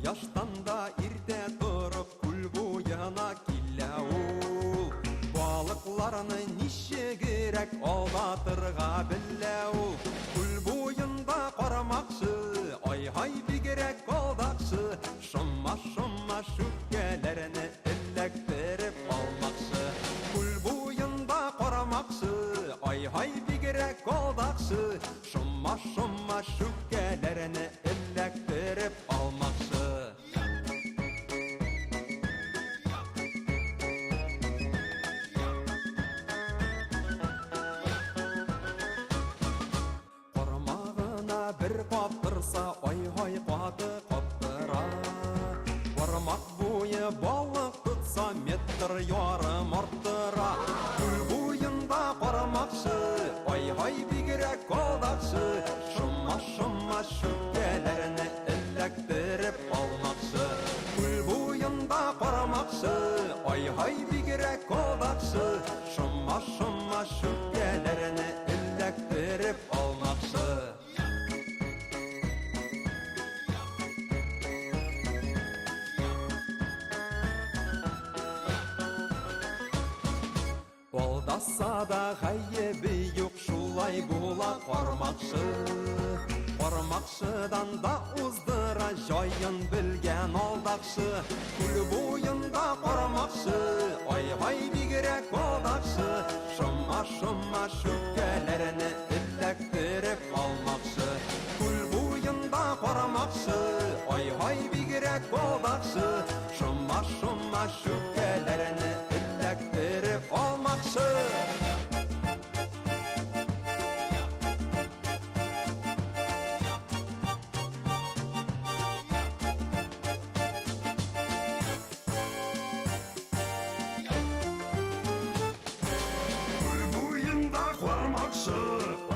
Кояштан да ирте тұрып күл буяна килә ул. Балыкларны нише керек алдатырга белә ул. Күл буенда карамакчы, ай-һай бигрәк алдакчы. Шома шүккәләрне эләктереп алмакчы. Күл буенда карамакчы, ай-һай бигрәк алдакчы. Шома шүккәләрне эләктереп алмакчы. Bir qattırsa ay-hay qatı qattыра. Бармак буе балык tutsa метр ярым арттыра. Күл буенда карамакчы, ай-hay бигрәк алдакчы. Шома шүккәләрне эләктереп алмакчы. Күл буенда карамакчы, ай-hay бигрәк алдакчы. Шома шүккәләрне эләктереп алмакчы. Алдаса да гаебе юк, шулай була кармакчы. Кармакчыдан да уздыра җаен белгән алдакчы. Күл буенда кармакчы, ай-һай бигрәк алдакчы. Шома шүккәләрне эләктереп алмакчы. Күл буенда кармакчы, ай-һай бигрәк алдакчы. Шома шүккәләрне эләктереп алмакчы. Күл буенда кармакчы,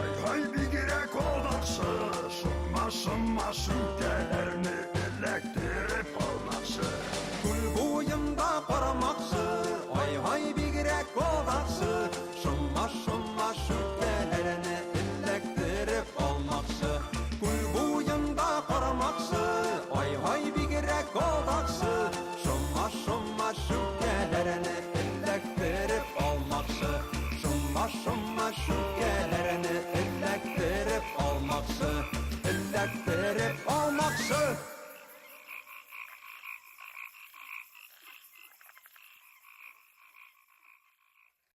ай-һай бигрәк алдакчы. Шома